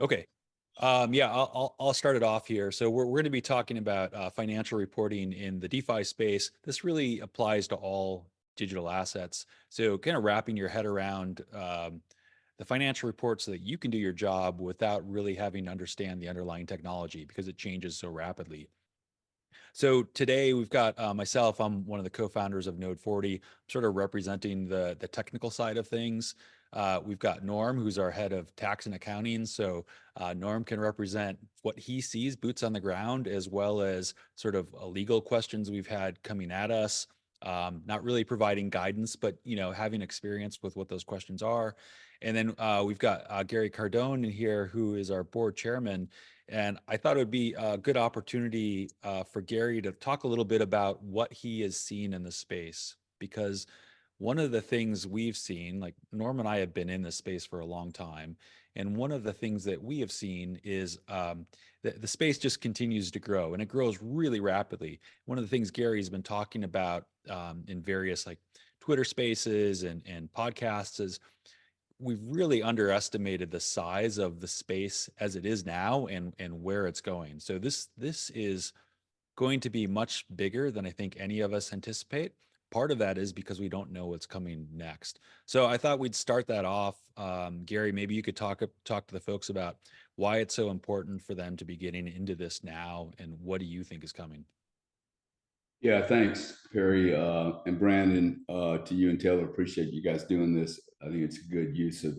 Okay. Yeah, I'll start it off here. So we're going to be talking about financial reporting in the DeFi space. This really applies to all digital assets. So kind of wrapping your head around the financial report so that you can do your job without really having to understand the underlying technology because it changes so rapidly. So today we've got myself. I'm one of the co-founders of Node40, sort of representing the technical side of things. We've got Norm, who's our head of tax and accounting. So Norm can represent what he sees, boots on the ground, as well as sort of legal questions we've had coming at us. Not really providing guidance, but having experience with what those questions are. And then we've got Gary Cardone in here, who is our board chairman. And I thought it would be a good opportunity for Gary to talk a little bit about what he has seen in the space, because one of the things we've seen, like Norm and I have been in this space for a long time, and one of the things that we have seen is the space just continues to grow, and it grows really rapidly. One of the things Gary's been talking about in various like Twitter spaces and podcasts is we've really underestimated the size of the space as it is now and where it's going. So this is going to be much bigger than I think any of us anticipate. Part of that is because we don't know what's coming next. So I thought we'd start that off. Gary, maybe you could talk to the folks about why it's so important for them to be getting into this now, and what do you think is coming? Yeah, thanks, Perry, and Brandon, to you and Taylor. Appreciate you guys doing this. I think it's a good use of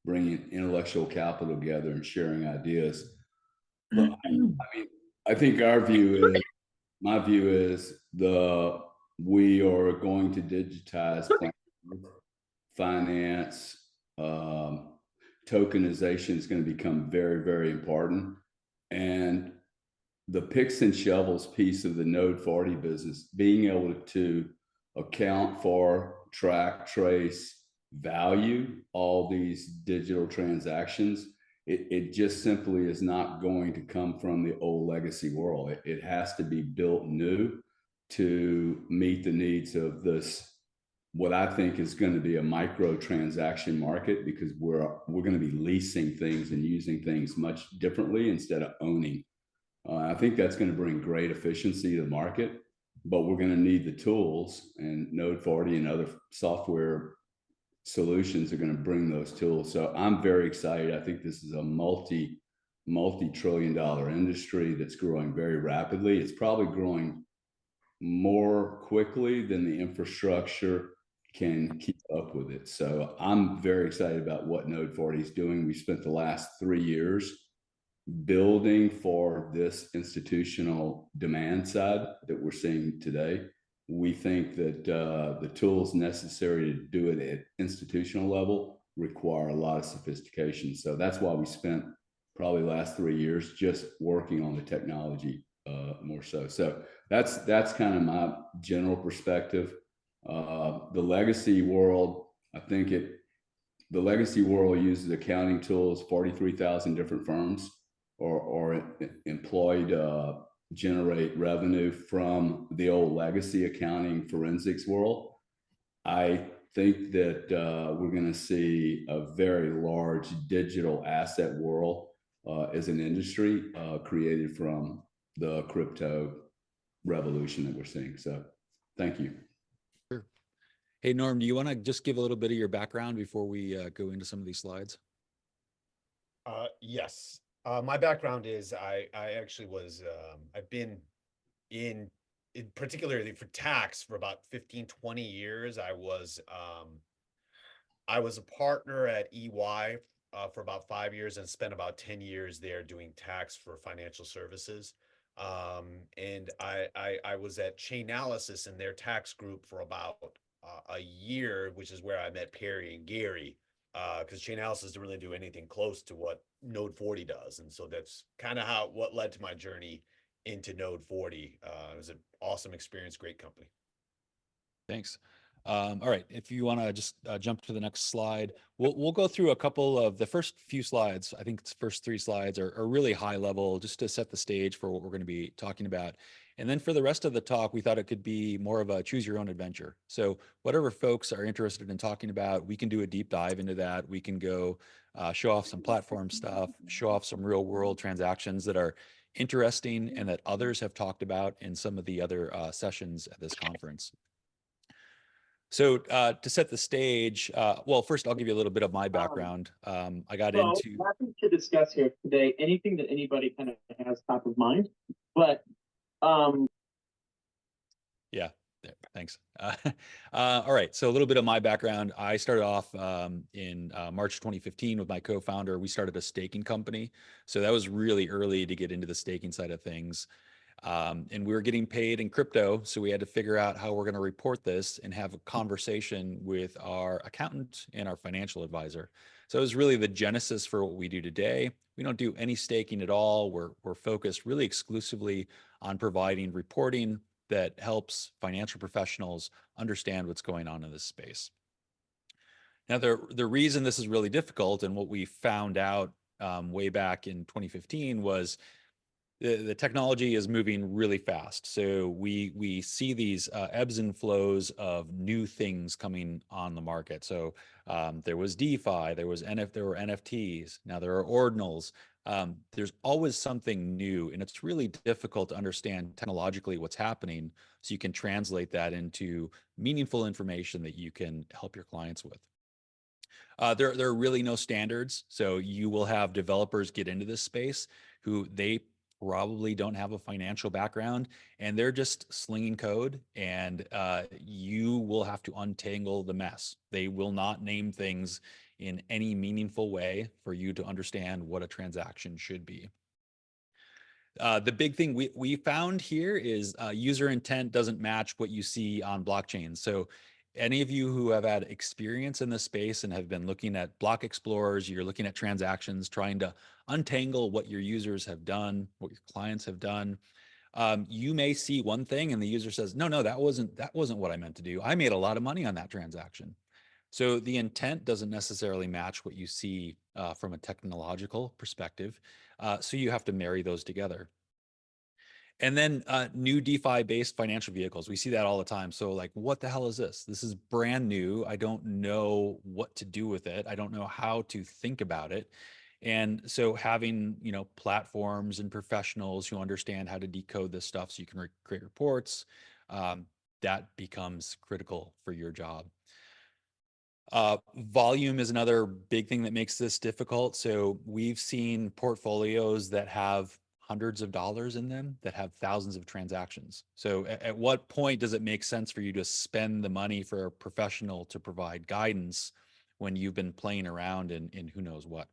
bringing intellectual capital together and sharing ideas. Look, I mean, I think my view is we are going to digitize finance. Tokenization is going to become very, very important, and the picks and shovels piece of the Node40 business, being able to account for, track, trace, value all these digital transactions, it just simply is not going to come from the old legacy world. It has to be built new to meet the needs of this, what I think is going to be a micro transaction market, because we're going to be leasing things and using things much differently instead of owning. I think that's going to bring great efficiency to the market, but we're going to need the tools, and Node40 and other software solutions are going to bring those tools. So I'm very excited. I think this is a multi-trillion dollar industry that's growing very rapidly. It's probably growing more quickly than the infrastructure can keep up with it. So I'm very excited about what Node40 is doing. We spent the last 3 years building for this institutional demand side that we're seeing today. We think that the tools necessary to do it at institutional level require a lot of sophistication. So that's why we spent probably the last 3 years just working on the technology more so. So that's kind of my general perspective. The legacy world, the legacy world uses accounting tools, 43,000 different firms or employed generate revenue from the old legacy accounting forensics world. I think that we're going to see a very large digital asset world as an industry created from the crypto revolution that we're seeing. So thank you. Sure. Hey, Norm, do you want to just give a little bit of your background before we go into some of these slides? Yes. My background is I actually was I've been in particularly for tax for about 15, 20 years. I was a partner at EY for about 5 years and spent about 10 years there doing tax for financial services. And I was at Chainalysis in their tax group for about a year, which is where I met Perry and Gary, because Chainalysis doesn't really do anything close to what Node40 does. And so that's kind of what led to my journey into Node40. It was an awesome experience, great company. Thanks. All right, if you want to just jump to the next slide, we'll go through a couple of the first few slides. I think the first 3 slides are really high level, just to set the stage for what we're going to be talking about. And then for the rest of the talk, we thought it could be more of a choose your own adventure. So whatever folks are interested in talking about, we can do a deep dive into that. We can go show off some platform stuff, show off some real world transactions that are interesting and that others have talked about in some of the other sessions at this conference. So to set the stage, well, first I'll give you a little bit of my background. I got So into happy to discuss here today anything that anybody kind of has top of mind, but yeah, thanks. All right, so a little bit of my background. I started off in March 2015 with my co-founder. We started a staking company, so that was really early to get into the staking side of things. And we were getting paid in crypto, so we had to figure out how we're going to report this and have a conversation with our accountant and our financial advisor. So it was really the genesis for what we do today. We don't do any staking at all. We're focused really exclusively on providing reporting that helps financial professionals understand what's going on in this space. Now, the reason this is really difficult and what we found out way back in 2015 was the technology is moving really fast. So we see these ebbs and flows of new things coming on the market. So there was DeFi, there were NFTs, now there are ordinals. There's always something new, and it's really difficult to understand technologically what's happening, so you can translate that into meaningful information that you can help your clients with. There are really no standards. So you will have developers get into this space who they probably don't have a financial background, and they're just slinging code, and you will have to untangle the mess. They will not name things in any meaningful way for you to understand what a transaction should be. The big thing we found here is user intent doesn't match what you see on blockchains. So any of you who have had experience in this space and have been looking at block explorers, you're looking at transactions, trying to untangle what your users have done, what your clients have done. You may see one thing and the user says, no, that wasn't what I meant to do. I made a lot of money on that transaction. So the intent doesn't necessarily match what you see from a technological perspective. So you have to marry those together. And then new DeFi-based financial vehicles. We see that all the time. So like, what the hell is this? This is brand new. I don't know what to do with it. I don't know how to think about it. And so having, platforms and professionals who understand how to decode this stuff so you can create reports, that becomes critical for your job. Volume is another big thing that makes this difficult. So we've seen portfolios that have hundreds of dollars in them that have thousands of transactions. So at what point does it make sense for you to spend the money for a professional to provide guidance when you've been playing around in who knows what?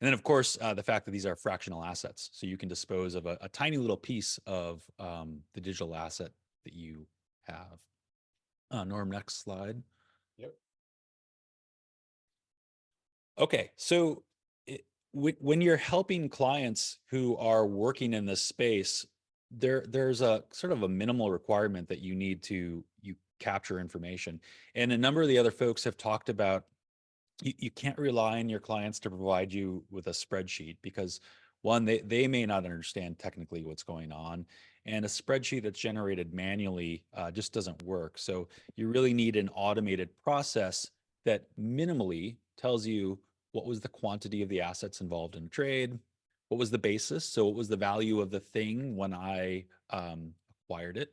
And then, of course, the fact that these are fractional assets. So you can dispose of a tiny little piece of the digital asset that you have. Norm, next slide. Yep. Okay, so when you're helping clients who are working in this space, there's a sort of a minimal requirement that you capture information. And a number of the other folks have talked about you can't rely on your clients to provide you with a spreadsheet because one, they may not understand technically what's going on, and a spreadsheet that's generated manually just doesn't work. So you really need an automated process that minimally tells you what was the quantity of the assets involved in a trade, what was the basis, so what was the value of the thing when I acquired it,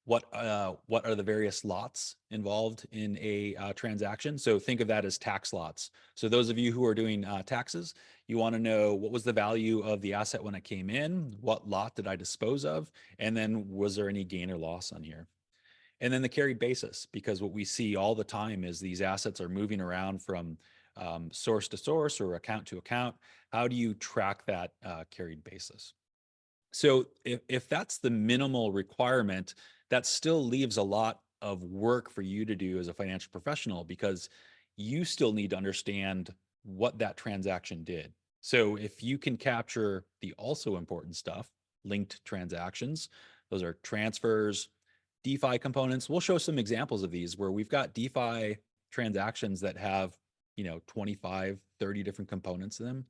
what are the various lots involved in a transaction. So think of that as tax lots. So those of you who are doing taxes, you want to know what was the value of the asset when it came in, what lot did I dispose of, and then was there any gain or loss on here? And then the carried basis, because what we see all the time is these assets are moving around from source to source or account to account. How do you track that carried basis? So if that's the minimal requirement, that still leaves a lot of work for you to do as a financial professional, because you still need to understand what that transaction did. So if you can capture the also important stuff, linked transactions, those are transfers, DeFi components. We'll show some examples of these where we've got DeFi transactions that have, 25, 30 different components in them.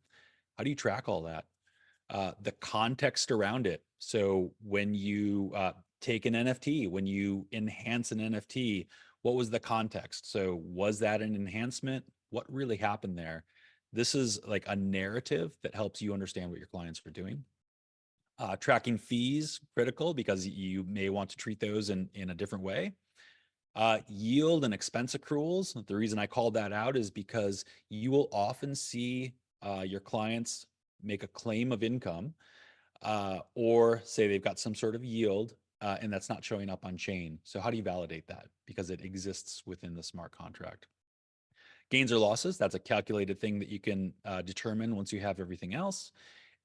How do you track all that? The context around it. So when you take an NFT, when you enhance an NFT, what was the context? So was that an enhancement? what really happened there. This is like a narrative that helps you understand what your clients are doing. Tracking fees, critical, because you may want to treat those in a different way. Yield and expense accruals. The reason I called that out is because you will often see your clients make a claim of income or say they've got some sort of yield and that's not showing up on chain. So how do you validate that? Because it exists within the smart contract. Gains or losses, that's a calculated thing that you can determine once you have everything else.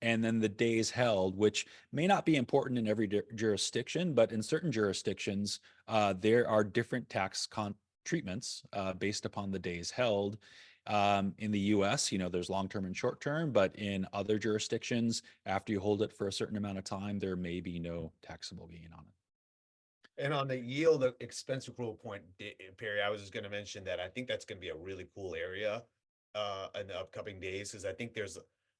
And then the days held, which may not be important in every jurisdiction, but in certain jurisdictions, there are different tax treatments based upon the days held. In the US, there's long-term and short-term, but in other jurisdictions, after you hold it for a certain amount of time, there may be no taxable gain on it. And on the yield expense accrual point, Perry, I was just going to mention that I think that's going to be a really cool area in the upcoming days, because I think there's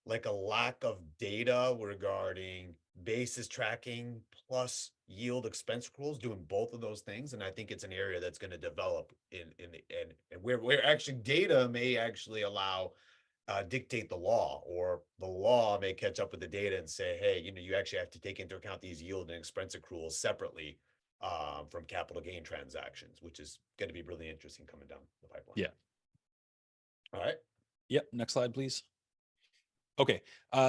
like a lack of data regarding basis tracking plus yield expense accruals, doing both of those things. And I think it's an area that's going to develop and where actually data may actually allow dictate the law, or the law may catch up with the data and say, hey, you actually have to take into account these yield and expense accruals separately from capital gain transactions, which is going to be really interesting coming down the pipeline. Yeah. All right. Yep. Next slide, please. Okay.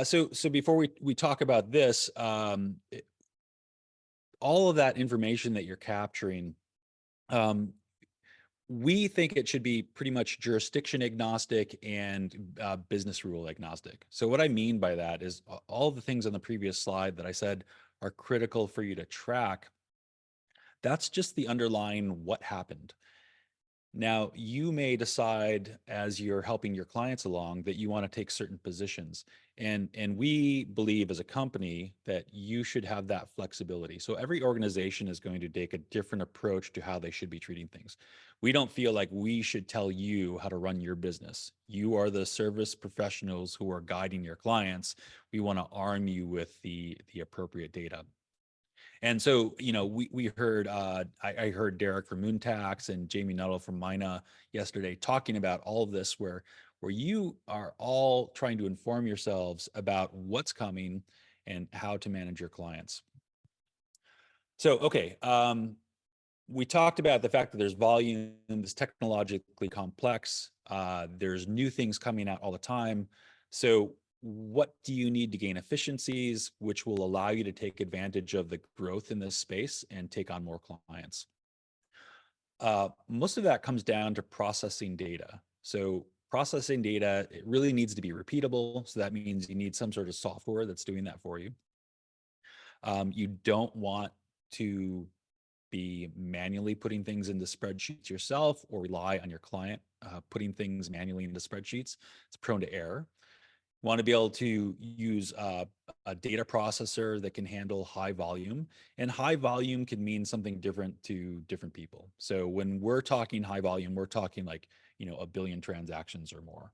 So before we talk about this, all of that information that you're capturing, we think it should be pretty much jurisdiction agnostic and business rule agnostic. So what I mean by that is all the things on the previous slide that I said are critical for you to track. That's just the underlying what happened. Now, you may decide as you're helping your clients along that you want to take certain positions. And we believe as a company that you should have that flexibility. So every organization is going to take a different approach to how they should be treating things. We don't feel like we should tell you how to run your business. You are the service professionals who are guiding your clients. We want to arm you with the appropriate data. And so, we heard, I heard Derek from Moontax and Jamie Nuttall from Mina yesterday talking about all of this, where you are all trying to inform yourselves about what's coming and how to manage your clients. So, okay, we talked about the fact that there's volume, it's technologically complex, there's new things coming out all the time. So what do you need to gain efficiencies, which will allow you to take advantage of the growth in this space and take on more clients? Most of that comes down to processing data. So processing data, it really needs to be repeatable. So that means you need some sort of software that's doing that for you. You don't want to be manually putting things into spreadsheets yourself or rely on your client putting things manually into spreadsheets. It's prone to error. You want to be able to use a data processor that can handle high volume, and high volume can mean something different to different people. So when we're talking high volume, we're talking like, 1 billion transactions or more.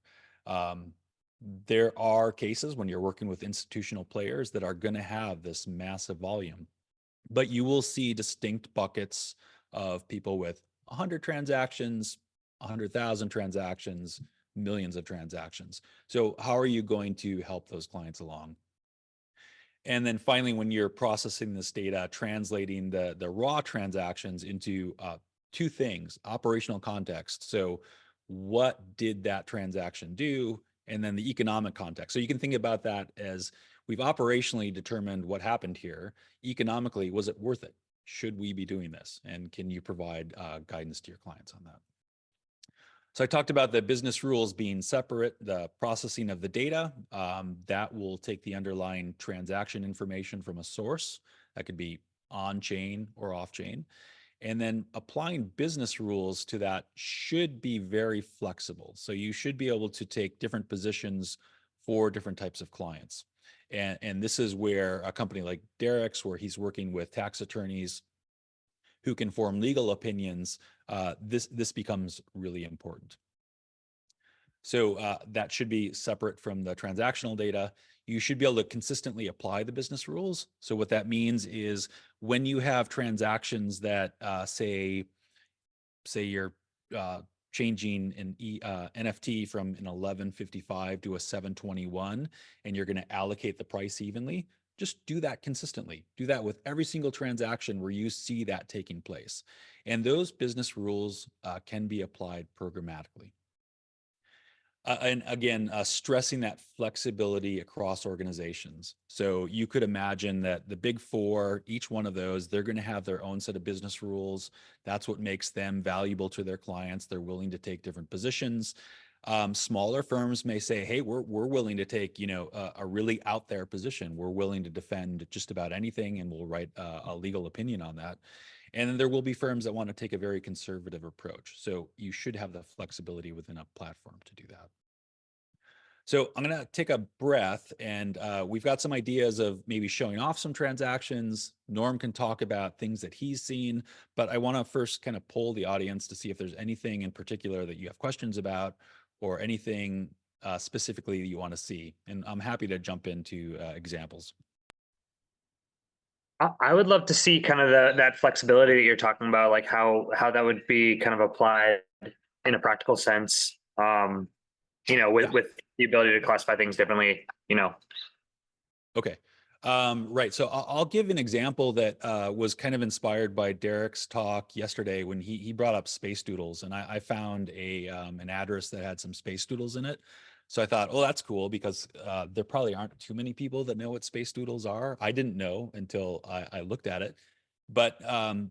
There are cases when you're working with institutional players that are going to have this massive volume, but you will see distinct buckets of people with 100 transactions, 100,000 transactions, millions of transactions. So how are you going to help those clients along? And then finally, when you're processing this data, translating the raw transactions into two things: operational context. So what did that transaction do? And then the economic context. So you can think about that as, we've operationally determined what happened here. Economically, was it worth it? Should we be doing this? And can you provide guidance to your clients on that? So I talked about the business rules being separate, the processing of the data, that will take the underlying transaction information from a source that could be on-chain or off-chain. And then applying business rules to that should be very flexible. So you should be able to take different positions for different types of clients. And this is where a company like Derek's, where he's working with tax attorneys who can form legal opinions, this becomes really important. So that should be separate from the transactional data. You should be able to consistently apply the business rules. So what that means is when you have transactions that say you're changing an NFT from an 1155 to a 721, and you're going to allocate the price evenly, just do that consistently. Do that with every single transaction where you see that taking place. And those business rules can be applied programmatically. And again, stressing that flexibility across organizations. So you could imagine that the big four, each one of those, they're going to have their own set of business rules. That's what makes them valuable to their clients. They're willing to take different positions. Smaller firms may say, hey, we're willing to take, a really out there position. We're willing to defend just about anything, and we'll write a legal opinion on that. And then there will be firms that want to take a very conservative approach. So you should have the flexibility within a platform to do that. So I'm going to take a breath, and we've got some ideas of maybe showing off some transactions. Norm can talk about things that he's seen, but I want to first kind of poll the audience to see if there's anything in particular that you have questions about, or anything specifically that you want to see. And I'm happy to jump into examples. I would love to see kind of that flexibility that you're talking about, like how that would be kind of applied in a practical sense. With the ability to classify things differently. Okay. Right. So I'll give an example that was kind of inspired by Derek's talk yesterday when he brought up space doodles, and I found an address that had some space doodles in it. So I thought, oh, that's cool, because there probably aren't too many people that know what space doodles are. I didn't know until I looked at it, but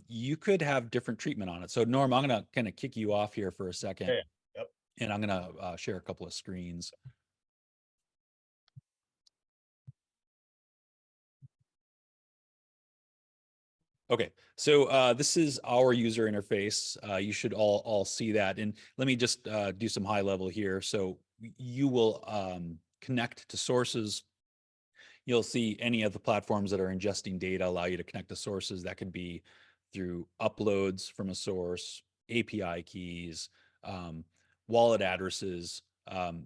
you could have different treatment on it. So Norm, I'm going to kind of kick you off here for a second, Yep. and I'm going to share a couple of screens. Okay, so this is our user interface. You should all see that. And let me just do some high level here. So you will connect to sources. You'll see any of the platforms that are ingesting data allow you to connect to sources. That could be through uploads from a source, API keys, wallet addresses.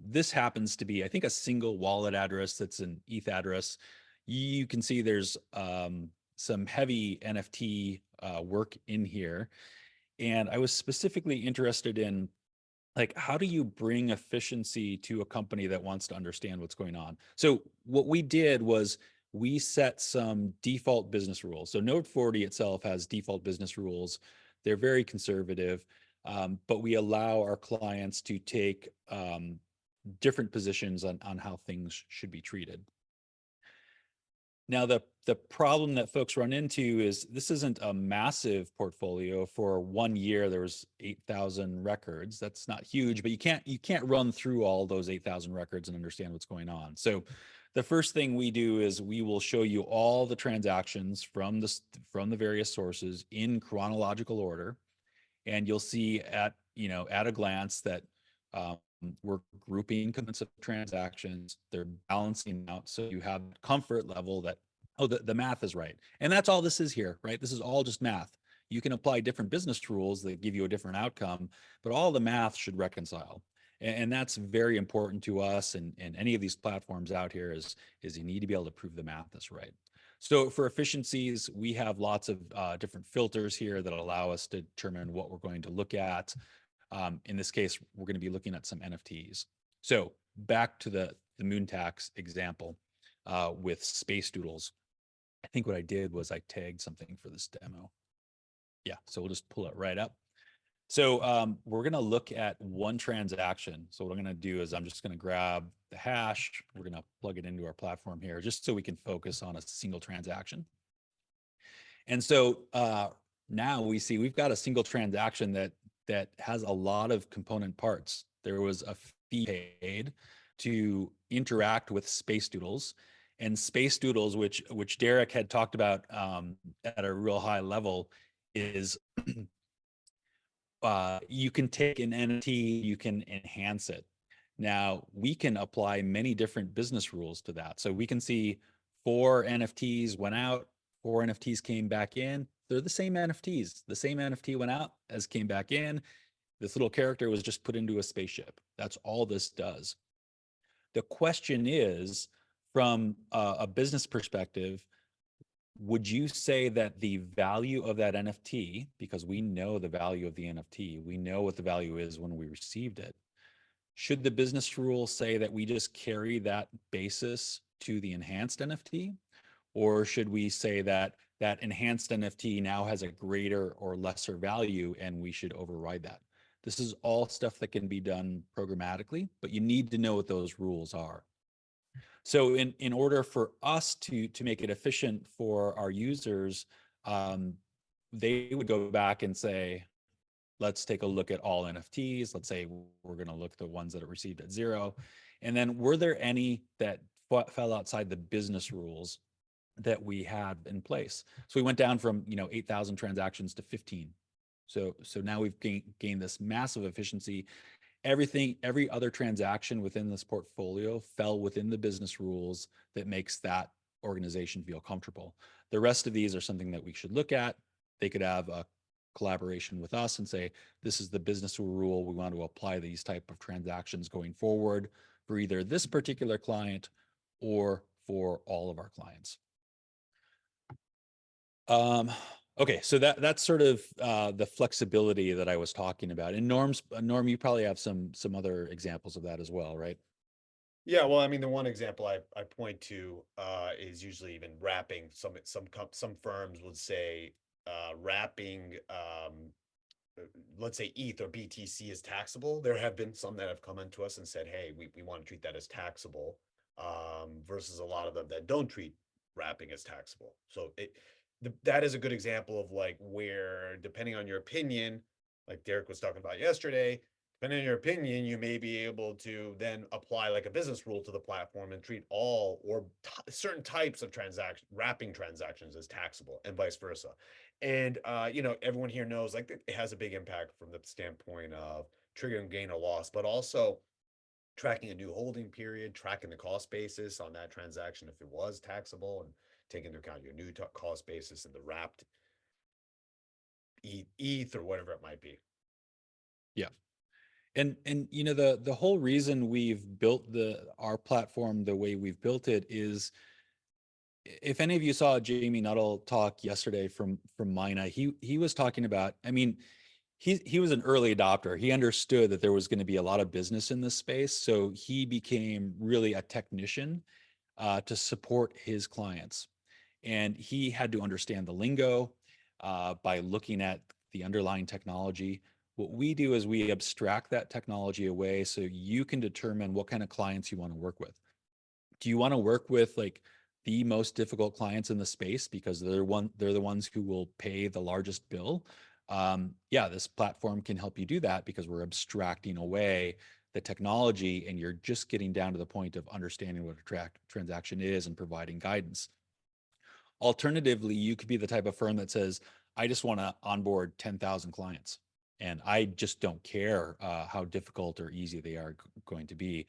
This happens to be, I think, a single wallet address that's an ETH address. You can see there's some heavy NFT work in here. And I was specifically interested in, like, how do you bring efficiency to a company that wants to understand what's going on? So what we did was we set some default business rules. So NODE40 itself has default business rules. They're very conservative, but we allow our clients to take different positions on how things should be treated. Now, the problem that folks run into is this isn't a massive portfolio. For 1 year, there was 8,000 records. That's not huge, but you can't run through all those 8,000 records and understand what's going on. So the first thing we do is we will show you all the transactions from the various sources in chronological order, and you'll see at a glance that we're grouping components of transactions. They're balancing out, so you have comfort level that, oh, the math is right. And that's all this is here, right? This is all just math. You can apply different business rules that give you a different outcome, but all the math should reconcile. And that's very important to us, and any of these platforms out here is you need to be able to prove the math is right. So for efficiencies, we have lots of different filters here that allow us to determine what we're going to look at. In this case, we're going to be looking at some NFTs. So back to the moon tax example with space doodles. I think what I did was I tagged something for this demo. Yeah, so we'll just pull it right up. So we're going to look at one transaction. So what I'm going to do is I'm just going to grab the hash. We're going to plug it into our platform here just so we can focus on a single transaction. And so now we see we've got a single transaction that has a lot of component parts. There was a fee paid to interact with space doodles, and space doodles, which Derek had talked about at a real high level, is you can take an NFT, you can enhance it. Now we can apply many different business rules to that. So we can see 4 NFTs went out, 4 NFTs came back in. They're the same NFTs. The same NFT went out as came back in. This little character was just put into a spaceship. That's all this does. The question is, from a business perspective, would you say that the value of that NFT, because we know the value of the NFT, we know what the value is when we received it, should the business rule say that we just carry that basis to the enhanced NFT? Or should we say that that enhanced NFT now has a greater or lesser value and we should override that? This is all stuff that can be done programmatically, but you need to know what those rules are. So in order for us to make it efficient for our users, they would go back and say, let's take a look at all NFTs. Let's say we're going to look at the ones that are received at 0. And then were there any that fell outside the business rules that we had in place? So we went down from 8,000 transactions to 15. So now we've gained this massive efficiency. Every other transaction within this portfolio fell within the business rules that makes that organization feel comfortable. The rest of these are something that we should look at. They could have a collaboration with us and say, this is the business rule. We want to apply these type of transactions going forward for either this particular client or for all of our clients. Okay, so that's sort of the flexibility that I was talking about. And Norm, you probably have some other examples of that as well, right? Yeah, well, I mean, the one example I point to is usually even wrapping. Some firms would say wrapping, let's say ETH or BTC is taxable. There have been some that have come into us and said, hey, we want to treat that as taxable, versus a lot of them that don't treat wrapping as taxable. So that is a good example of like where, depending on your opinion, like Derek was talking about yesterday, depending on your opinion, you may be able to then apply like a business rule to the platform and treat all or certain types of wrapping transactions as taxable and vice versa. And everyone here knows like it has a big impact from the standpoint of triggering gain or loss, but also tracking a new holding period, tracking the cost basis on that transaction if it was taxable, and taking into account your new cost basis and the wrapped ETH or whatever it might be. Yeah. And the whole reason we've built our platform the way we've built it is, if any of you saw Jamie Nuttall talk yesterday from Mina, he was talking about, I mean, he was an early adopter. He understood that there was going to be a lot of business in this space. So he became really a technician to support his clients. And he had to understand the lingo by looking at the underlying technology. What we do is we abstract that technology away so you can determine what kind of clients you want to work with. Do you want to work with like the most difficult clients in the space because they're the ones who will pay the largest bill? Yeah, this platform can help you do that because we're abstracting away the technology and you're just getting down to the point of understanding what a transaction is and providing guidance. Alternatively, you could be the type of firm that says, I just want to onboard 10,000 clients and I just don't care how difficult or easy they are going to be.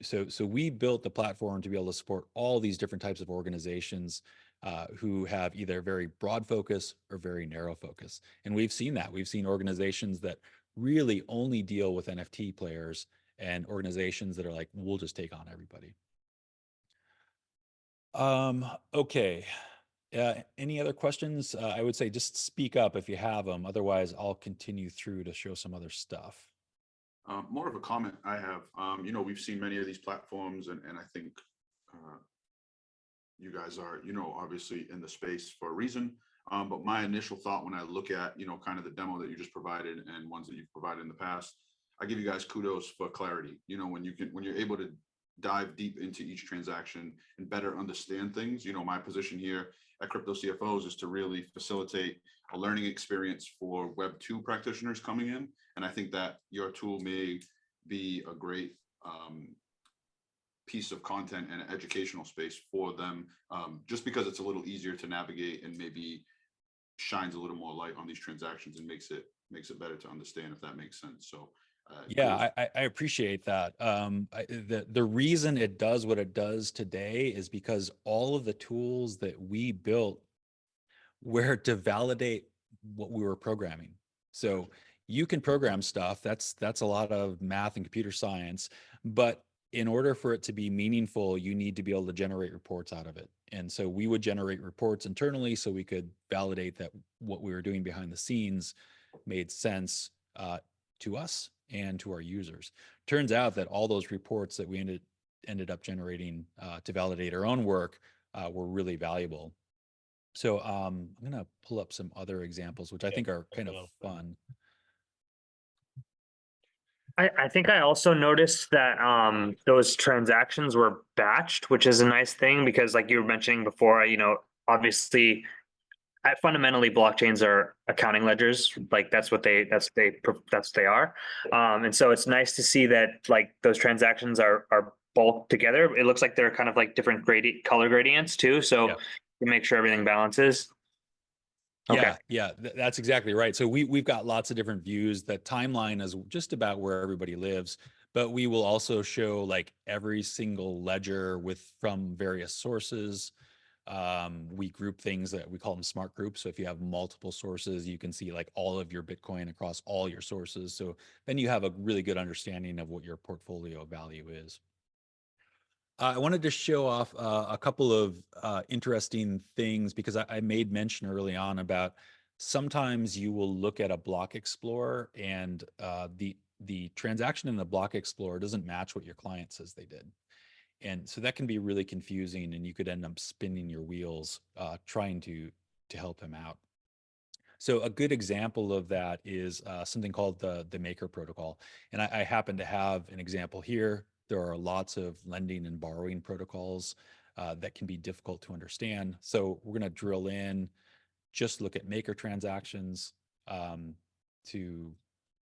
So we built the platform to be able to support all these different types of organizations who have either very broad focus or very narrow focus. And we've seen that. We've seen organizations that really only deal with NFT players and organizations that are like, we'll just take on everybody. Okay. Any other questions? I would say just speak up if you have them. Otherwise, I'll continue through to show some other stuff. More of a comment I have. We've seen many of these platforms, and I think you guys are, obviously in the space for a reason. But my initial thought when I look at, kind of the demo that you just provided and ones that you've provided in the past, I give you guys kudos for clarity. When you're able to dive deep into each transaction and better understand things. My position here at Crypto CFOs is to really facilitate a learning experience for Web 2 practitioners coming in. And I think that your tool may be a great piece of content and an educational space for them, just because it's a little easier to navigate and maybe shines a little more light on these transactions and makes it better to understand, if that makes sense. So yeah, I appreciate that. The reason it does what it does today is because all of the tools that we built were to validate what we were programming. So you can program stuff. That's a lot of math and computer science, but in order for it to be meaningful, you need to be able to generate reports out of it. And so we would generate reports internally so we could validate that what we were doing behind the scenes made sense to us and to our users. Turns out that all those reports that we ended up generating to validate our own work were really valuable. So I'm going to pull up some other examples, which I think are kind of fun. I think I also noticed that those transactions were batched, which is a nice thing because, like you were mentioning before, obviously, fundamentally, blockchains are accounting ledgers. Like that's what they are, and so it's nice to see that like those transactions are bulked together. It looks like they're kind of like different color gradients too, so you make sure everything balances. Okay. Yeah, that's exactly right. So we've got lots of different views. The timeline is just about where everybody lives, but we will also show like every single ledger from various sources. We group things that we call them smart groups. So if you have multiple sources, you can see like all of your Bitcoin across all your sources. So then you have a really good understanding of what your portfolio value is. I wanted to show off a couple of interesting things because I made mention early on about sometimes you will look at a block explorer and the transaction in the block explorer doesn't match what your client says they did. And so that can be really confusing and you could end up spinning your wheels trying to help him out. So a good example of that is something called the Maker protocol. And I happen to have an example here. There are lots of lending and borrowing protocols that can be difficult to understand. So we're going to drill in, just look at Maker transactions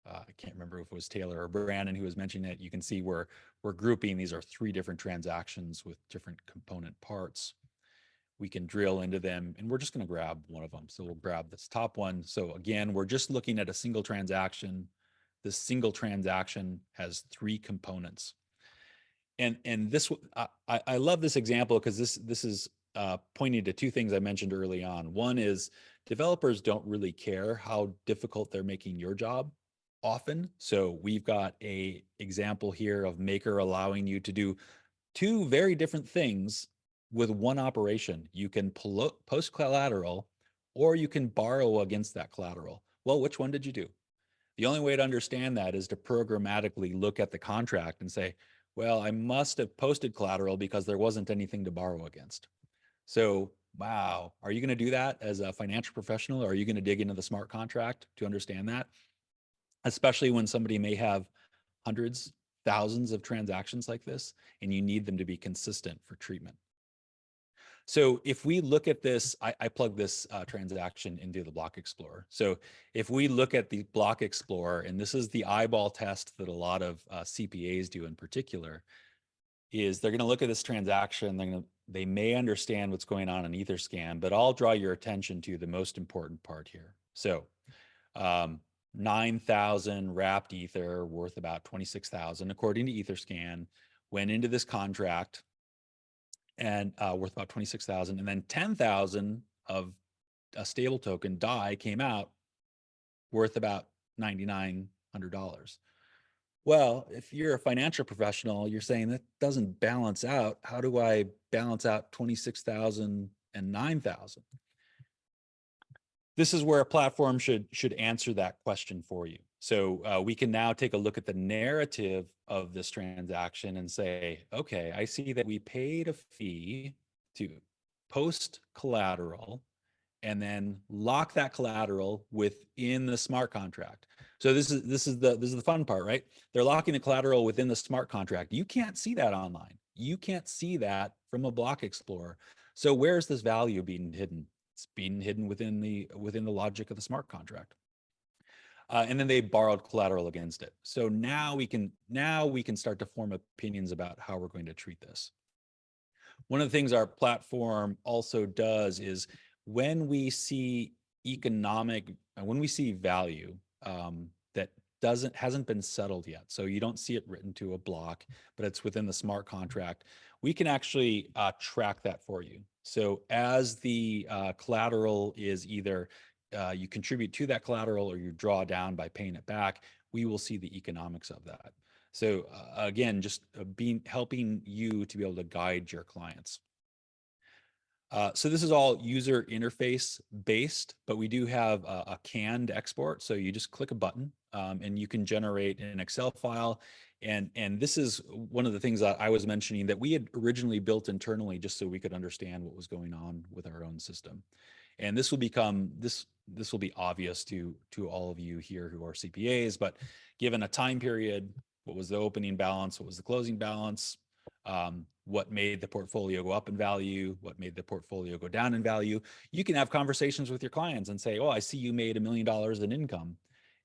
I can't remember if it was Taylor or Brandon who was mentioning it. You can see we're grouping. These are 3 different transactions with different component parts. We can drill into them and we're just going to grab one of them. So we'll grab this top one. So again, we're just looking at a single transaction. This single transaction has 3 components. And this, I love this example because this is pointing to 2 things I mentioned early on. One is developers don't really care how difficult they're making your job often. So we've got a example here of Maker allowing you to do 2 very different things with one operation. You can post collateral or you can borrow against that collateral. Well, which one did you do? The only way to understand that is to programmatically look at the contract and say, well, I must have posted collateral because there wasn't anything to borrow against. So, wow, are you going to do that as a financial professional? Or are you going to dig into the smart contract to understand that? Especially when somebody may have hundreds, thousands of transactions like this, and you need them to be consistent for treatment. So if we look at this, I plug this transaction into the Block Explorer. So if we look at the Block Explorer, and this is the eyeball test that a lot of CPAs do in particular, is they're going to look at this transaction, they may understand what's going on in Etherscan, but I'll draw your attention to the most important part here. So 9,000 wrapped Ether worth about 26,000 according to Etherscan went into this contract and worth about 26,000, and then 10,000 of a stable token DAI came out worth about $9,900. Well, if you're a financial professional, you're saying that doesn't balance out. How do I balance out 26,000 and 9,000? This is where a platform should answer that question for you. So we can now take a look at the narrative of this transaction and say, okay, I see that we paid a fee to post collateral and then lock that collateral within the smart contract. So this is the fun part, right? They're locking the collateral within the smart contract. You can't see that online. You can't see that from a Block Explorer. So where's this value being hidden? It's being hidden within the logic of the smart contract. And then they borrowed collateral against it. So now we can start to form opinions about how we're going to treat this. One of the things our platform also does is when we see value that hasn't been settled yet, so you don't see it written to a block, but it's within the smart contract, we can actually track that for you. So as the collateral is either you contribute to that collateral or you draw down by paying it back, we will see the economics of that. So again, just helping you to be able to guide your clients. So this is all user interface based, but we do have a canned export. So you just click a button and you can generate an Excel file. And this is one of the things that I was mentioning that we had originally built internally just so we could understand what was going on with our own system. And this will become, this will be obvious to all of you here who are CPAs, but given a time period, what was the opening balance, what was the closing balance, what made the portfolio go up in value, what made the portfolio go down in value. You can have conversations with your clients and say, oh, I see you made $1 million in income.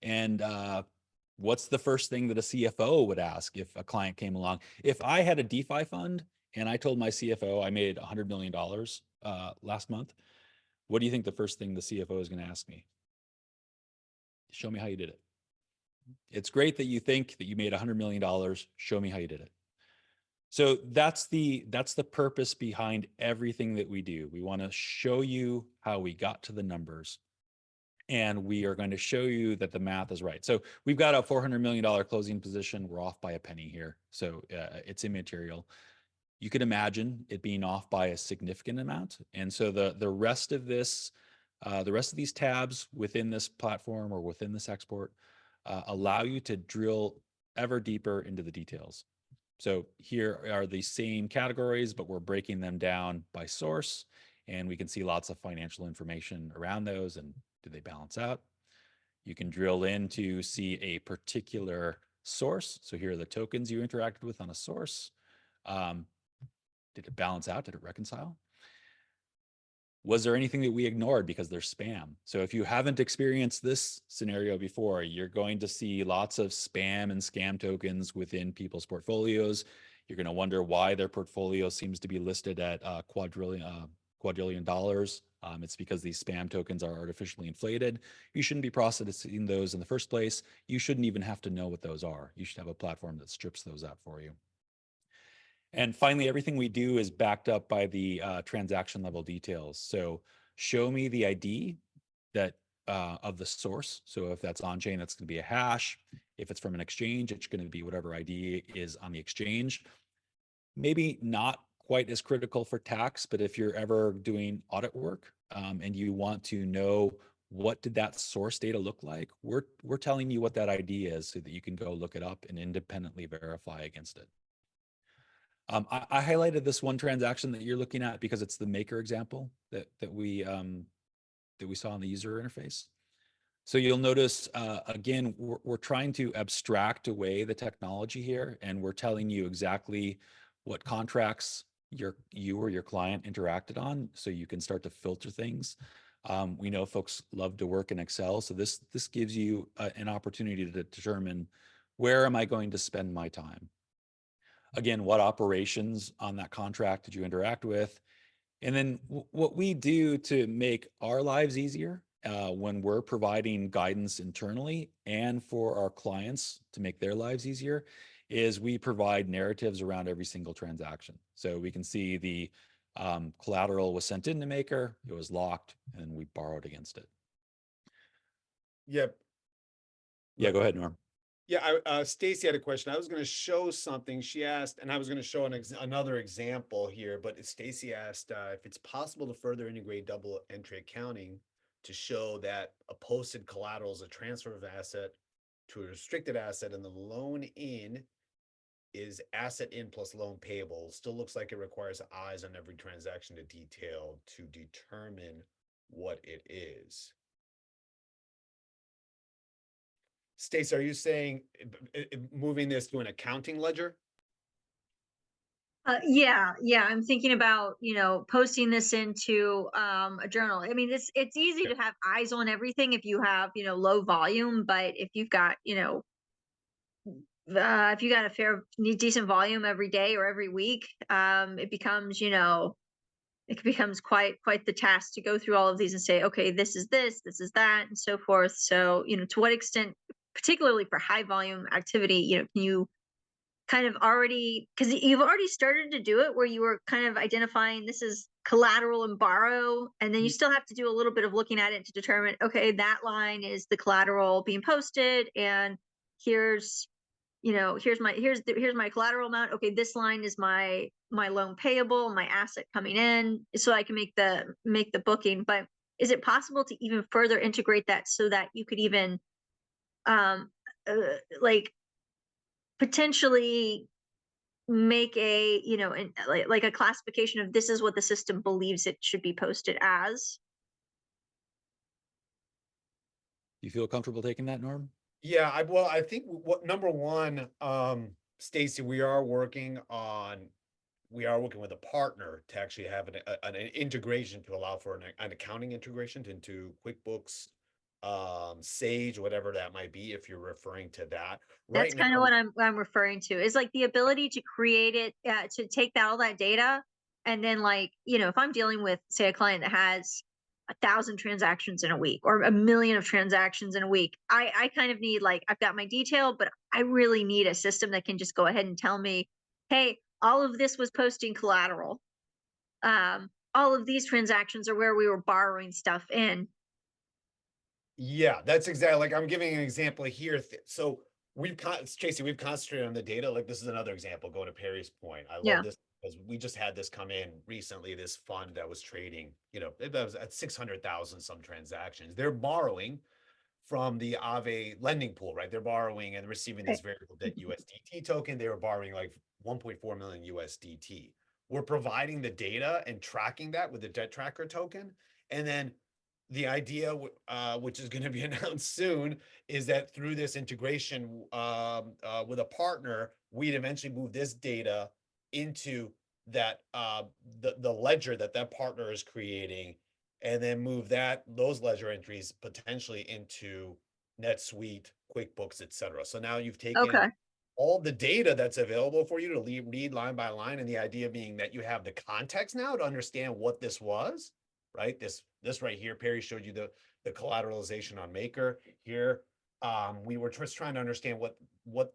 And what's the first thing that a CFO would ask if a client came along? If I had a DeFi fund and I told my CFO I made $100 million last month, what do you think the first thing the CFO is going to ask me? Show me how you did it. It's great that you think that you made $100 million. Show me how you did it. So that's the purpose behind everything that we do. We want to show you how we got to the numbers, and we are going to show you that the math is right. So we've got a $400 million closing position. We're off by a penny here, so it's immaterial. You could imagine it being off by a significant amount, and so the rest of this, the rest of these tabs within this platform or within this export allow you to drill ever deeper into the details. So here are the same categories, but we're breaking them down by source, and we can see lots of financial information around those and do they balance out? You can drill in to see a particular source. So here are the tokens you interacted with on a source. Did it balance out? Did it reconcile? Was there anything that we ignored because they're spam? So if you haven't experienced this scenario before, you're going to see lots of spam and scam tokens within people's portfolios. You're going to wonder why their portfolio seems to be listed at quadrillion dollars. It's because these spam tokens are artificially inflated. You shouldn't be processing those in the first place. You shouldn't even have to know what those are. You should have a platform that strips those out for you. And finally, everything we do is backed up by the transaction level details. So show me the ID that of the source. So if that's on chain, that's going to be a hash. If it's from an exchange, it's going to be whatever ID is on the exchange. Maybe not quite as critical for tax, but if you're ever doing audit work and you want to know what did that source data look like, we're telling you what that ID is so that you can go look it up and independently verify against it. I highlighted this one transaction that you're looking at because it's the maker example that we saw in the user interface. So you'll notice, again, we're trying to abstract away the technology here, and we're telling you exactly what contracts you or your client interacted on, so you can start to filter things. We know folks love to work in Excel, so this gives you an opportunity to determine where am I going to spend my time. Again, what operations on that contract did you interact with? And then what we do to make our lives easier when we're providing guidance internally and for our clients to make their lives easier is we provide narratives around every single transaction. So we can see the collateral was sent in to maker, it was locked, and we borrowed against it. Yep. Yeah, go ahead, Norm. Yeah, Stacy had a question. I was going to show something. She asked, and I was going to show another example here, but Stacy asked if it's possible to further integrate double entry accounting to show that a posted collateral is a transfer of asset to a restricted asset, and the loan in is asset in plus loan payable. Still looks like it requires eyes on every transaction to detail to determine what it is. Stacey, are you saying moving this to an accounting ledger? Yeah, I'm thinking about, posting this into a journal. I mean, it's easy to have eyes on everything if you have, low volume, but if you've got, if you got a decent volume every day or every week, it becomes, it becomes quite the task to go through all of these and say, okay, this is that, and so forth. So, to what extent, particularly for high volume activity, can you kind of already, because you've already started to do it where you were kind of identifying this is collateral and borrow, and then you still have to do a little bit of looking at it to determine, okay, that line is the collateral being posted, and here's here's my collateral amount. Okay, this line is my loan payable, my asset coming in, so I can make the booking. But is it possible to even further integrate that so that you could even like potentially make a like a classification of this is what the system believes it should be posted as? You feel comfortable taking that, Norm? Yeah, I think what number one, Stacy, we are working with a partner to actually have an integration to allow for an accounting integration into QuickBooks, Sage, whatever that might be, if you're referring to that. That's Right kind of now, what I'm referring to, is like the ability to create it, to take all that data, and then like, if I'm dealing with, say, a client that has 1,000 transactions in a week or 1,000,000 of transactions in a week, I kind of need, like, I've got my detail, but I really need a system that can just go ahead and tell me, hey, all of this was posting collateral. All of these transactions are where we were borrowing stuff in. yeah, that's exactly, like, I'm giving an example here. So Tracy, we've concentrated on the data. Like, this is another example, going to Perry's point. I Yeah. love this because we just had this come in recently, this fund that was trading, it was at 600,000 some transactions. They're borrowing from the Aave lending pool, right? They're borrowing and receiving this variable debt USDT token. They were borrowing like 1.4 million USDT. We're providing the data and tracking that with the debt tracker token. And then the idea, which is going to be announced soon, is that through this integration with a partner, we'd eventually move this data into that the ledger that partner is creating, and then move those ledger entries potentially into NetSuite, QuickBooks, etc. So now you've taken Okay. all the data that's available for you to read line by line, and the idea being that you have the context now to understand what this was, right? This right here, Perry showed you the collateralization on Maker here. We were just trying to understand what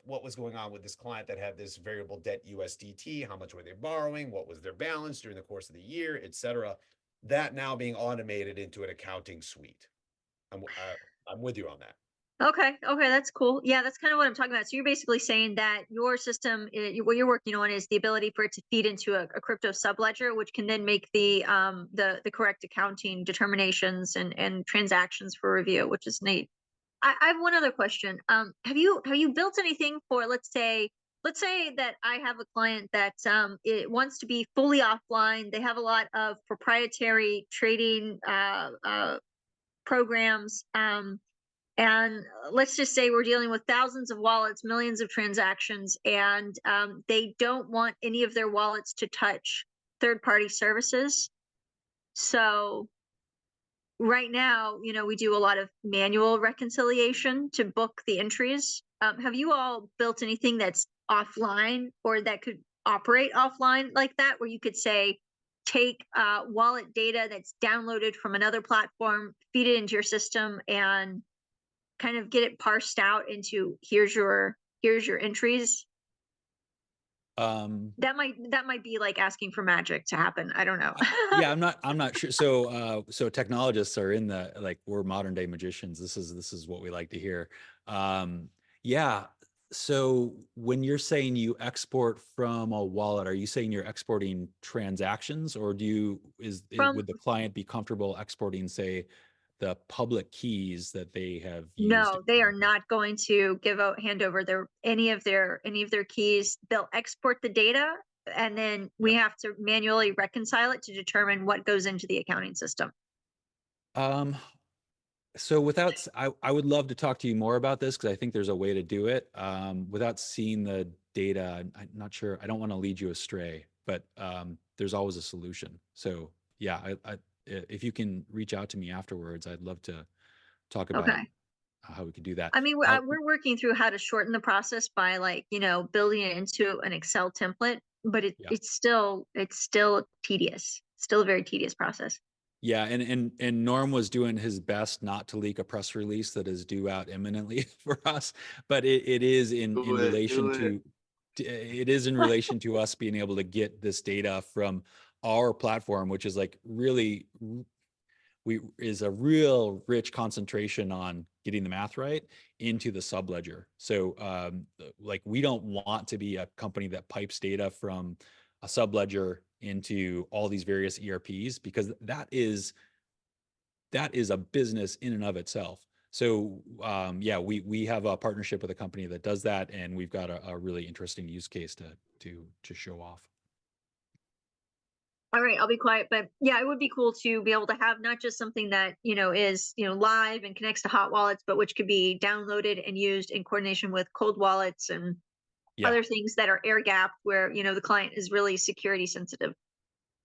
was going on with this client that had this variable debt USDT. How much were they borrowing? What was their balance during the course of the year, etc. That now being automated into an accounting suite. I'm with you on that. Okay, that's cool. Yeah, that's kind of what I'm talking about. So you're basically saying that your system, what you're working on, is the ability for it to feed into a crypto subledger, which can then make the correct accounting determinations and transactions for review, which is neat. I have one other question. Have you built anything for, let's say that I have a client that it wants to be fully offline. They have a lot of proprietary trading programs. And let's just say we're dealing with thousands of wallets, millions of transactions, and they don't want any of their wallets to touch third-party services. So right now, we do a lot of manual reconciliation to book the entries. Have you all built anything that's offline or that could operate offline like that, where you could say, take wallet data that's downloaded from another platform, feed it into your system, and kind of get it parsed out into here's your entries? That might be like asking for magic to happen. I don't know. Yeah, I'm not sure. So technologists are in the, like, we're modern day magicians. This is what we like to hear. Yeah. So when you're saying you export from a wallet, are you saying you're exporting transactions, or would the client be comfortable exporting, say, the public keys that they have used? No, they are not going to hand over any of their keys. They'll export the data, and then we have to manually reconcile it to determine what goes into the accounting system. So I would love to talk to you more about this, because I think there's a way to do it. Without seeing the data, I'm not sure. I don't want to lead you astray, but there's always a solution. So yeah, if you can reach out to me afterwards, I'd love to talk about how we could do that. I mean, we're working through how to shorten the process by, like, building it into an Excel template, but it's still tedious. Still a very tedious process. Yeah, and Norm was doing his best not to leak a press release that is due out imminently for us, but it is in relation to us being able to get this data from our platform, which is like really is a real rich concentration on getting the math right. into the subledger. So like we don't want to be a company that pipes data from a subledger into all these various ERPs, because that is a business in and of itself. So yeah, we have a partnership with a company that does that, and we've got a really interesting use case to show off. All right, I'll be quiet, but yeah, it would be cool to be able to have not just something that, is, live and connects to hot wallets, but which could be downloaded and used in coordination with cold wallets and Yeah. other things that are air gapped where, the client is really security sensitive.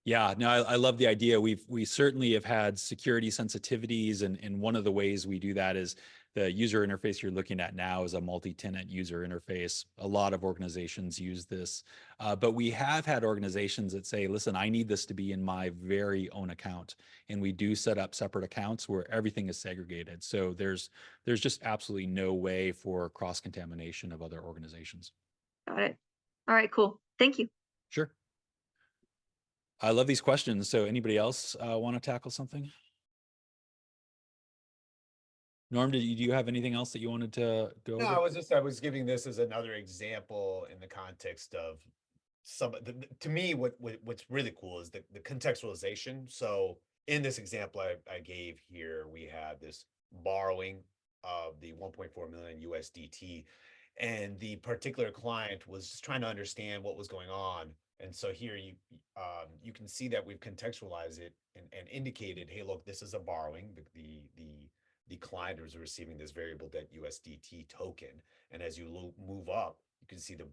Yeah, no, I love the idea. We certainly have had security sensitivities, and one of the ways we do that is the user interface you're looking at now is a multi-tenant user interface. A lot of organizations use this, but we have had organizations that say, listen, I need this to be in my very own account. And we do set up separate accounts where everything is segregated. So there's just absolutely no way for cross-contamination of other organizations. Got it. All right, cool. Thank you. Sure. I love these questions. So anybody else want to tackle something? Norm, do you have anything else that you wanted to go No, over? I was giving this as another example in the context of to me, what's really cool is the contextualization. So in this example I gave here, we had this borrowing of the 1.4 million USDT, and the particular client was just trying to understand what was going on. And so here you can see that we've contextualized it and indicated, hey, look, this is a borrowing. The client is receiving this variable debt USDT token, and as you move up, you can see the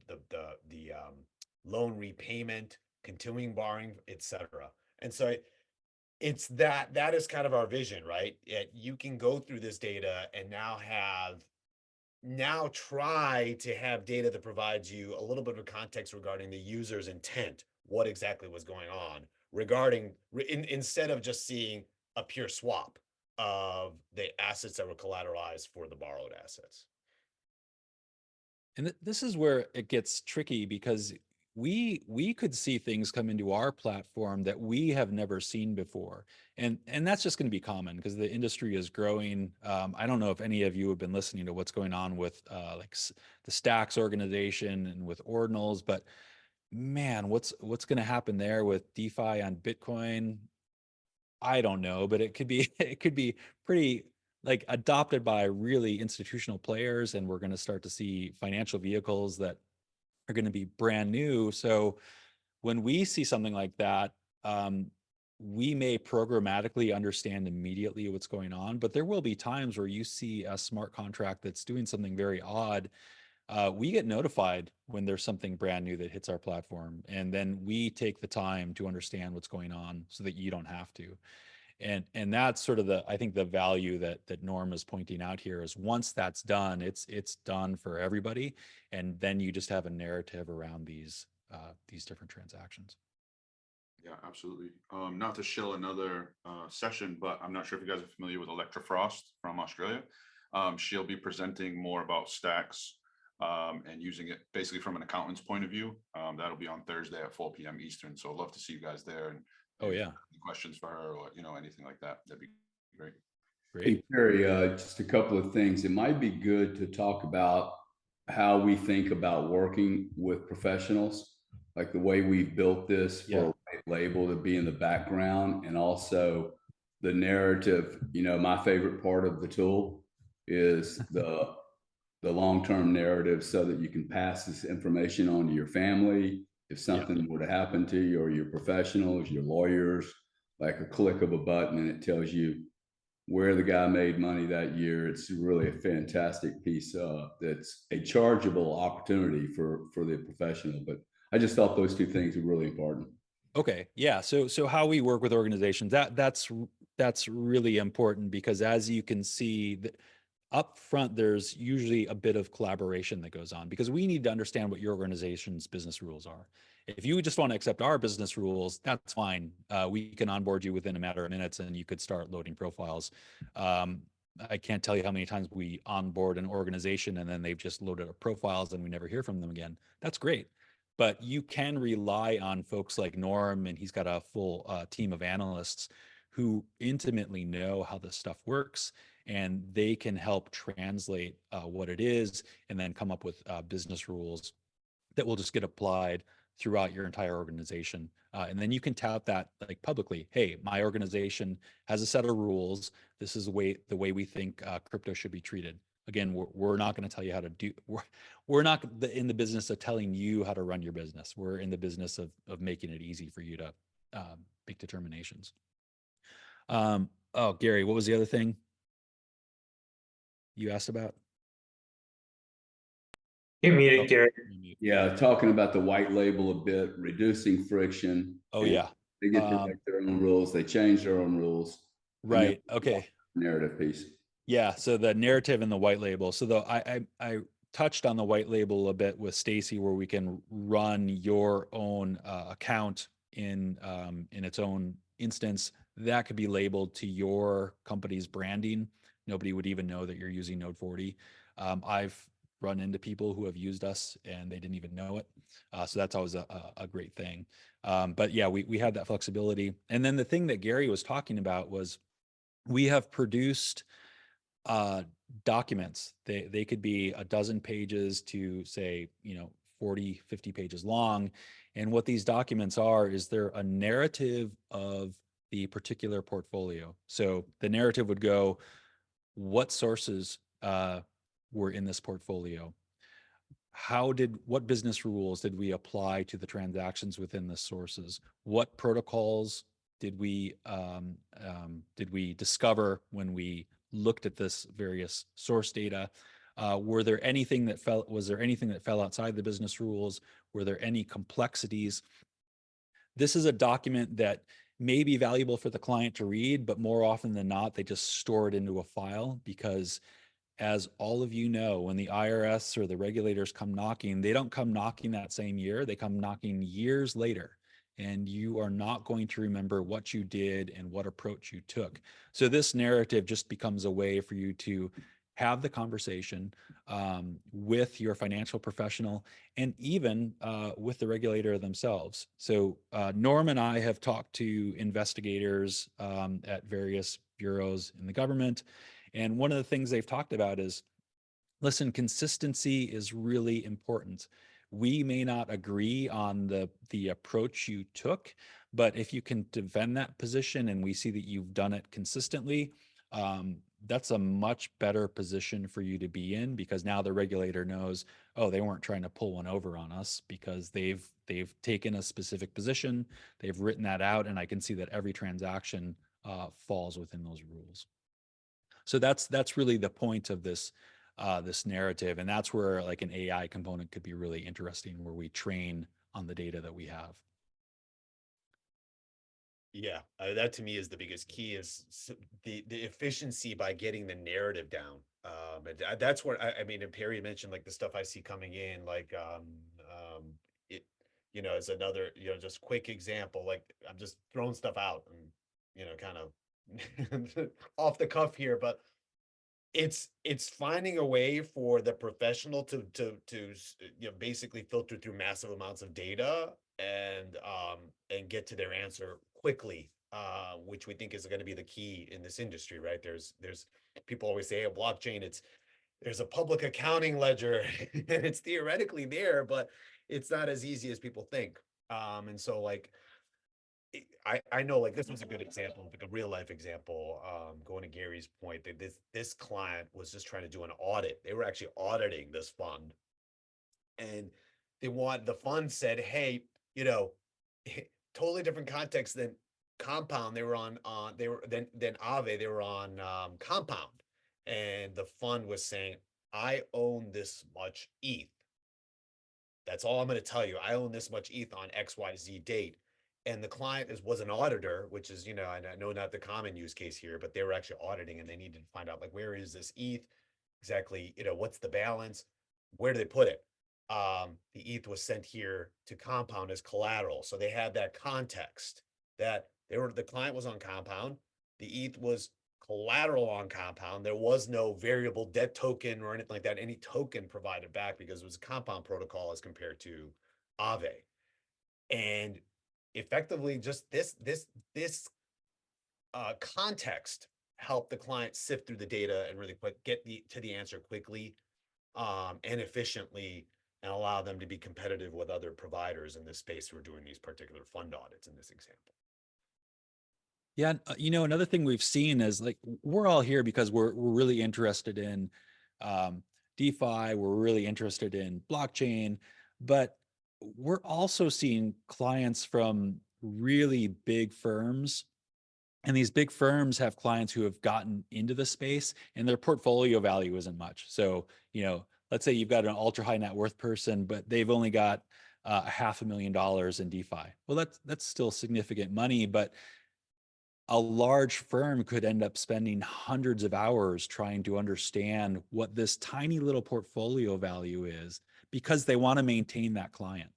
loan repayment, continuing borrowing, etc. And so it's that is kind of our vision, right? You can go through this data and now try to have data that provides you a little bit of context regarding the user's intent, what exactly was going on regarding instead of just seeing a pure swap of the assets that were collateralized for the borrowed assets. And this is where it gets tricky, because we could see things come into our platform that we have never seen before, and that's just going to be common because the industry is growing. I don't know if any of you have been listening to what's going on with the Stacks organization and with ordinals, but man, what's going to happen there with DeFi on Bitcoin? I don't know, but it could be it could be pretty like adopted by really institutional players, and we're going to start to see financial vehicles that are going to be brand new. So when we see something like that, we may programmatically understand immediately what's going on, but there will be times where you see a smart contract that's doing something very odd. We get notified when there's something brand new that hits our platform, and then we take the time to understand what's going on so that you don't have to. And that's sort of I think the value that Norm is pointing out here is once that's done, it's done for everybody, and then you just have a narrative around these different transactions. Yeah, absolutely. Not to shill another session, but I'm not sure if you guys are familiar with Electra Frost from Australia. She'll be presenting more about Stacks and using it basically from an accountant's point of view. That'll be on Thursday at 4 p.m. Eastern. So I'd love to see you guys there. And oh yeah, questions for her, or anything like that. That'd be great. Great. Hey, Gary, just a couple of things. It might be good to talk about how we think about working with professionals, like the way we built this for a white label to be in the background, and also the narrative. My favorite part of the tool is the long-term narrative, so that you can pass this information on to your family if something were to happen to you, or your professionals, your lawyers, like a click of a button, and it tells you where the guy made money that year. It's really a fantastic piece that's a chargeable opportunity for the professional. But I just thought those two things were really important. Okay. Yeah. So how we work with organizations, that's really important, because as you can see, up front, there's usually a bit of collaboration that goes on, because we need to understand what your organization's business rules are. If you just want to accept our business rules, that's fine. We can onboard you within a matter of minutes, and you could start loading profiles. I can't tell you how many times we onboard an organization and then they've just loaded up profiles and we never hear from them again. That's great. But you can rely on folks like Norm, and he's got a full team of analysts who intimately know how this stuff works, and they can help translate what it is and then come up with business rules that will just get applied throughout your entire organization. And then you can tout that like publicly. Hey, my organization has a set of rules. This is the way we think crypto should be treated. Again, we're not going to tell you how to do. We're not in the business of telling you how to run your business. We're in the business of making it easy for you to make determinations. Oh, Gary, what was the other thing you asked about? You're muted, Oh, Gary. Yeah, talking about the white label a bit, reducing friction. Oh, and yeah. They get to write their own rules. They change their own rules. Right. Okay. Narrative piece. Yeah. So the narrative and the white label. So I touched on the white label a bit with Stacy, where we can run your own account in its own instance. That could be labeled to your company's branding. Nobody would even know that you're using NODE40. I've run into people who have used us and they didn't even know it. So that's always a great thing. But yeah, we have that flexibility. And then the thing that Gary was talking about was we have produced documents. They could be a dozen pages to say, 40, 50 pages long. And what these documents are is they're a narrative of the particular portfolio. So the narrative would go, what sources were in this portfolio? What business rules did we apply to the transactions within the sources? What protocols did we discover when we looked at this various source data? Was there anything that fell outside the business rules? Were there any complexities? This is a document that may be valuable for the client to read, but more often than not, they just store it into a file because, as all of you know, when the IRS or the regulators come knocking, they don't come knocking that same year. They come knocking years later, and you are not going to remember what you did and what approach you took. So this narrative just becomes a way for you to have the conversation with your financial professional and even with the regulator themselves. So Norm and I have talked to investigators at various bureaus in the government. And one of the things they've talked about is, listen, consistency is really important. We may not agree on the approach you took, but if you can defend that position and we see that you've done it consistently, that's a much better position for you to be in, because now the regulator knows, oh, they weren't trying to pull one over on us because they've taken a specific position, they've written that out, and I can see that every transaction falls within those rules. So that's really the point of this this narrative, and that's where like an AI component could be really interesting, where we train on the data that we have. Yeah, that to me is the biggest key, is the efficiency by getting the narrative down. And that's where I mean, and Perry mentioned like the stuff I see coming in, like it, is another, just quick example. Like I'm just throwing stuff out and kind of off the cuff here, but it's finding a way for the professional to basically filter through massive amounts of data and get to their answer quickly, which we think is going to be the key in this industry, right? There's people always say a blockchain, there's a public accounting ledger and it's theoretically there, but it's not as easy as people think. And so like I know, like, this was a good example, like a real life example, going to Gary's point, that this client was just trying to do an audit. They were actually auditing this fund, and the fund said, hey, totally different context than Compound. They were on they were than Aave, they were on Compound, and the fund was saying, I own this much ETH. That's all I'm going to tell you. I own this much ETH on XYZ date. And the client was an auditor, which is, I know not the common use case here, but they were actually auditing and they needed to find out, like, where is this ETH exactly? What's the balance? Where do they put it? The ETH was sent here to Compound as collateral. So they had that context that the client was on Compound. The ETH was collateral on Compound. There was no variable debt token or anything like that, any token provided back, because it was a Compound protocol as compared to Aave. And effectively just this context help the client sift through the data and really get to the answer quickly and efficiently, and allow them to be competitive with other providers in this space who are doing these particular fund audits in this example. Yeah, another thing we've seen is like we're all here because we're really interested in DeFi, we're really interested in blockchain, but we're also seeing clients from really big firms. And these big firms have clients who have gotten into the space and their portfolio value isn't much. So, let's say you've got an ultra high net worth person, but they've only got $500,000 in DeFi. Well, that's still significant money, but a large firm could end up spending hundreds of hours trying to understand what this tiny little portfolio value is because they want to maintain that client.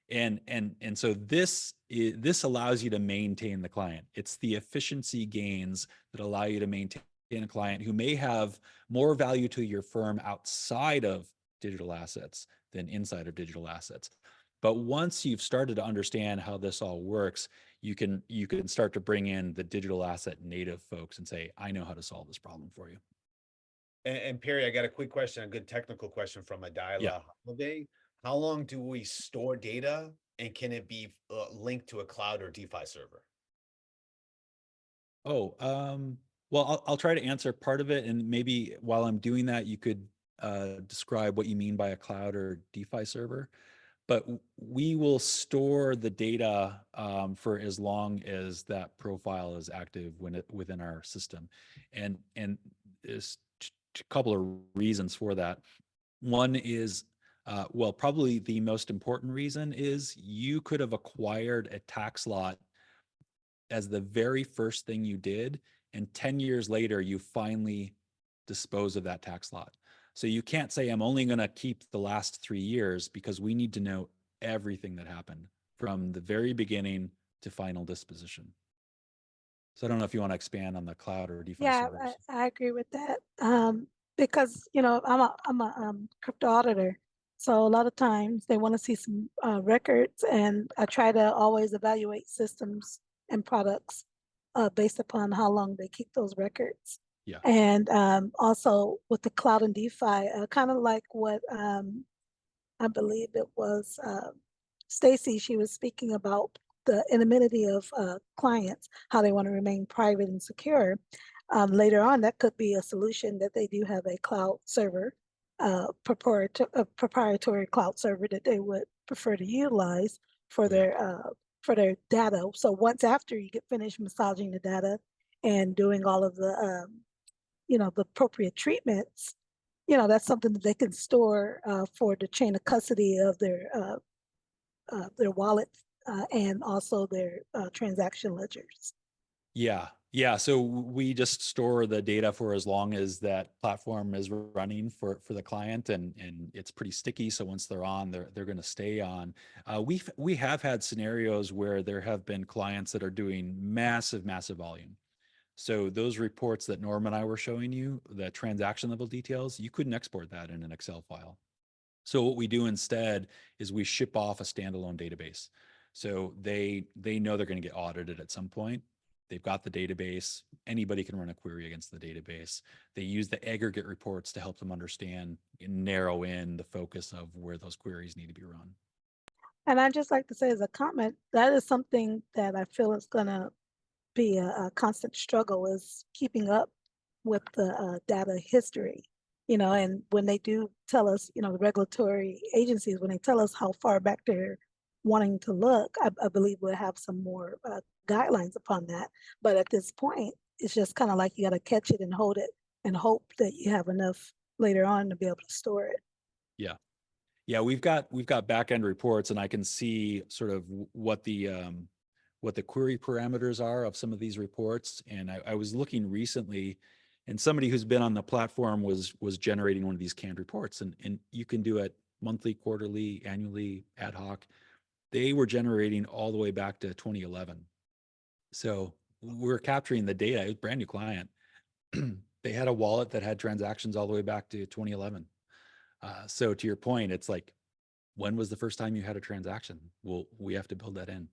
And so this allows you to maintain the client. It's the efficiency gains that allow you to maintain a client who may have more value to your firm outside of digital assets than inside of digital assets. But once you've started to understand how this all works, you can start to bring in the digital asset native folks and say, I know how to solve this problem for you. And Perry, I got a quick question, a good technical question from Adila Holiday. How long do we store data, and can it be linked to a cloud or DeFi server? Oh, well, I'll try to answer part of it, and maybe while I'm doing that, you could describe what you mean by a cloud or DeFi server. But we will store the data for as long as that profile is active within our system, and there's a couple of reasons for that. One is, well, probably the most important reason is you could have acquired a tax lot as the very first thing you did, and 10 years later, you finally dispose of that tax lot. So you can't say, I'm only going to keep the last 3 years, because we need to know everything that happened from the very beginning to final disposition. So I don't know if you want to expand on the cloud or DeFi servers. I agree with that. Because, I'm a crypto auditor. So a lot of times they want to see some records, and I try to always evaluate systems and products based upon how long they keep those records. Yeah. And also with the cloud and DeFi, kind of like what I believe it was Stacy, she was speaking about the anonymity of clients, how they want to remain private and secure. Later on, that could be a solution that they do have a cloud server, proprietary cloud server that they would prefer to utilize for their data. So once after you get finished massaging the data and doing all of the the appropriate treatments, that's something that they can store for the chain of custody of their wallet and also their transaction ledgers. Yeah. So we just store the data for as long as that platform is running for the client, and it's pretty sticky. So once they're on, they're going to stay on. We have had scenarios where there have been clients that are doing massive volume. So those reports that Norm and I were showing you, the transaction level details, you couldn't export that in an Excel file. So what we do instead is we ship off a standalone database. So they know they're going to get audited at some point. They've got the database. Anybody can run a query against the database. They use the aggregate reports to help them understand and narrow in the focus of where those queries need to be run. And I'd just like to say as a comment, that is something that I feel is going to be a constant struggle, is keeping up with the data history. And when they do tell us, the regulatory agencies, when they tell us how far back they're wanting to look, I believe we'll have some more guidelines upon that. But at this point, it's just kind of like you got to catch it and hold it and hope that you have enough later on to be able to store it. Yeah, we've got back end reports, and I can see sort of what the query parameters are of some of these reports. And I was looking recently, and somebody who's been on the platform was generating one of these canned reports, and you can do it monthly, quarterly, annually, ad hoc. They were generating all the way back to 2011. So we're capturing the data. It was a brand new client. They had a wallet that had transactions all the way back to 2011. So to your point, it's like, when was the first time you had a transaction? Well, we have to build that in.